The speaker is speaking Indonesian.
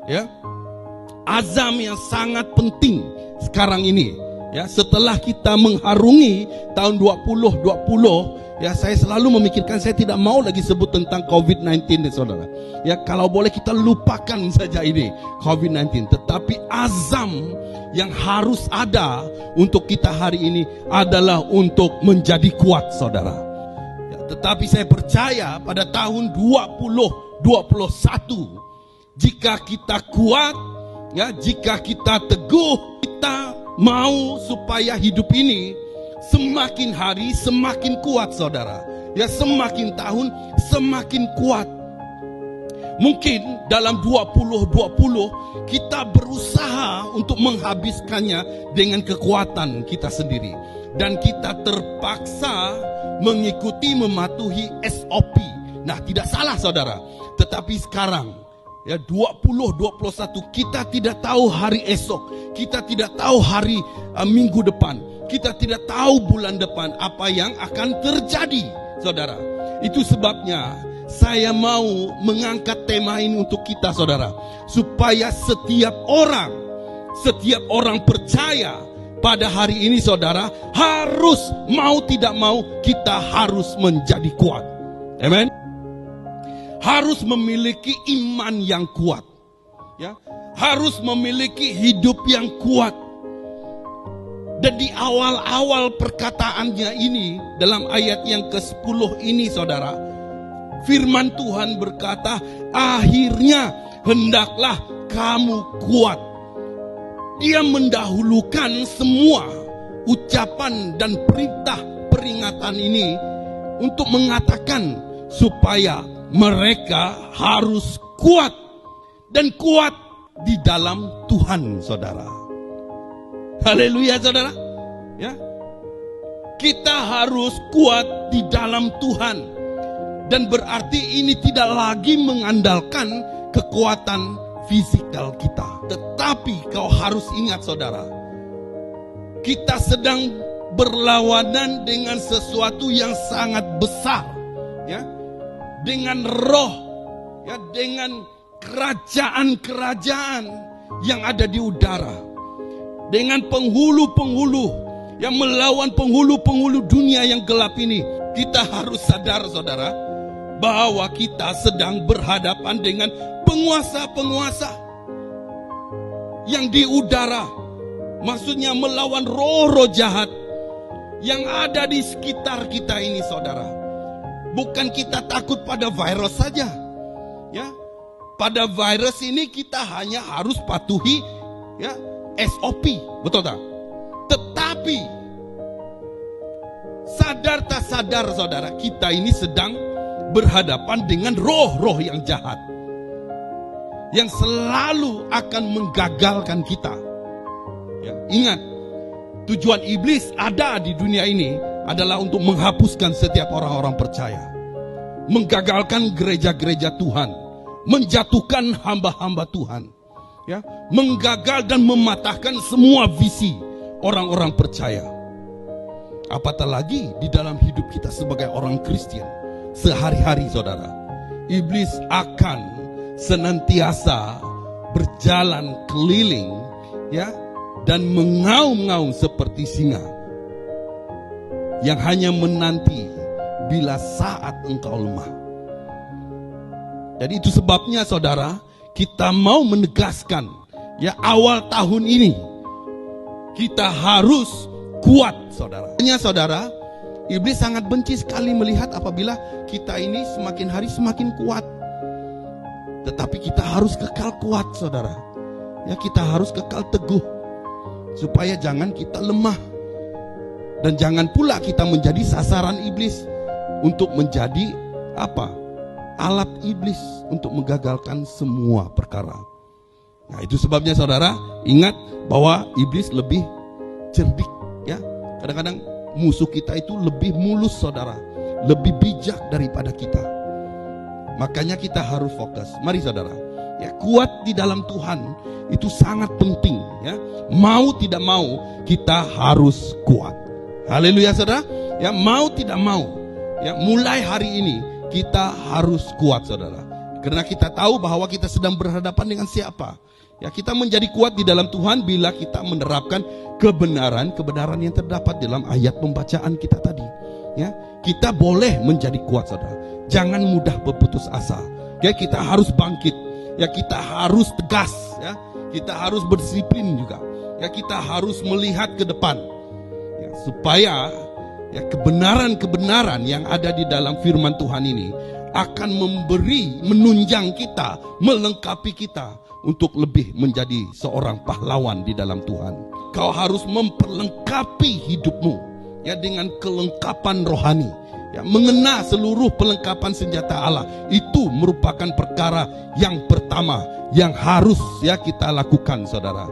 ya, azam yang sangat penting sekarang ini. Ya, setelah kita mengharungi tahun 2020, ya, saya selalu memikirkan, saya tidak mau lagi sebut tentang COVID-19 saudara. Ya, kalau boleh kita lupakan saja ini COVID-19, tetapi azam yang harus ada untuk kita hari ini adalah untuk menjadi kuat saudara. Ya, tetapi saya percaya pada tahun 2021, jika kita kuat, ya, jika kita teguh, kita mau supaya hidup ini semakin hari semakin kuat saudara. Ya, semakin tahun semakin kuat. Mungkin dalam 2020 kita berusaha untuk menghabiskannya dengan kekuatan kita sendiri. Dan kita terpaksa mengikuti, mematuhi SOP. Nah, tidak salah saudara. Tetapi sekarang, ya, 2021, kita tidak tahu hari esok. Kita tidak tahu hari minggu depan. Kita tidak tahu bulan depan apa yang akan terjadi, saudara. Itu sebabnya saya mau mengangkat tema ini untuk kita, saudara. Supaya setiap orang percaya pada hari ini, saudara, harus mau tidak mau kita harus menjadi kuat. Amen. Harus memiliki iman yang kuat, ya, harus memiliki hidup yang kuat. Dan di awal-awal perkataannya ini, dalam ayat yang ke-10 ini saudara, firman Tuhan berkata, akhirnya hendaklah kamu kuat. Dia mendahulukan semua ucapan dan perintah peringatan ini untuk mengatakan supaya mereka harus kuat, dan kuat di dalam Tuhan saudara. Haleluya saudara. Ya, kita harus kuat di dalam Tuhan. Dan berarti ini tidak lagi mengandalkan kekuatan fisikal kita. Tetapi kau harus ingat saudara, kita sedang berlawanan dengan sesuatu yang sangat besar, ya, dengan roh, ya, dengan kerajaan-kerajaan yang ada di udara, dengan penghulu-penghulu yang melawan penghulu-penghulu dunia yang gelap ini. Kita harus sadar saudara, bahwa kita sedang berhadapan dengan penguasa-penguasa yang di udara. Maksudnya melawan roh-roh jahat yang ada di sekitar kita ini saudara. Bukan kita takut pada virus saja, ya. Pada virus ini kita hanya harus patuhi, ya, SOP, betul tak? Tetapi sadar tak sadar saudara, kita ini sedang berhadapan dengan roh-roh yang jahat, yang selalu akan menggagalkan kita. Ya, ingat, tujuan iblis ada di dunia ini adalah untuk menghapuskan setiap orang-orang percaya, menggagalkan gereja-gereja Tuhan, menjatuhkan hamba-hamba Tuhan, ya, menggagal dan mematahkan semua visi orang-orang percaya. Apatah lagi di dalam hidup kita sebagai orang Kristen sehari-hari saudara, iblis akan senantiasa berjalan keliling, ya, dan mengaum-ngaum seperti singa yang hanya menanti bila saat engkau lemah. Jadi itu sebabnya saudara, kita mau menegaskan, ya, awal tahun ini kita harus kuat saudara. Saudara, iblis sangat benci sekali melihat apabila kita ini semakin hari semakin kuat. Tetapi kita harus kekal kuat saudara. Ya, kita harus kekal teguh supaya jangan kita lemah. Dan jangan pula kita menjadi sasaran iblis untuk menjadi apa? Alat iblis untuk menggagalkan semua perkara. Nah, itu sebabnya saudara, ingat bahwa iblis lebih cerdik, ya. Kadang-kadang musuh kita itu lebih mulus saudara, lebih bijak daripada kita. Makanya kita harus fokus. Mari saudara, ya, kuat di dalam Tuhan itu sangat penting, ya. Mau tidak mau kita harus kuat. Haleluya saudara. Ya, mau tidak mau, ya, mulai hari ini kita harus kuat saudara. Karena kita tahu bahwa kita sedang berhadapan dengan siapa. Ya, kita menjadi kuat di dalam Tuhan bila kita menerapkan kebenaran yang terdapat dalam ayat pembacaan kita tadi. Ya, kita boleh menjadi kuat, saudara. Jangan mudah berputus asa. Ya, kita harus bangkit. Ya, kita harus tegas. Ya, kita harus berdisiplin juga. Ya, kita harus melihat ke depan. Ya, supaya ya kebenaran-kebenaran yang ada di dalam firman Tuhan ini akan menunjang kita, melengkapi kita untuk lebih menjadi seorang pahlawan di dalam Tuhan. Kau harus memperlengkapi hidupmu ya dengan kelengkapan rohani. Ya, mengena seluruh perlengkapan senjata Allah itu merupakan perkara yang pertama yang harus ya kita lakukan, saudara.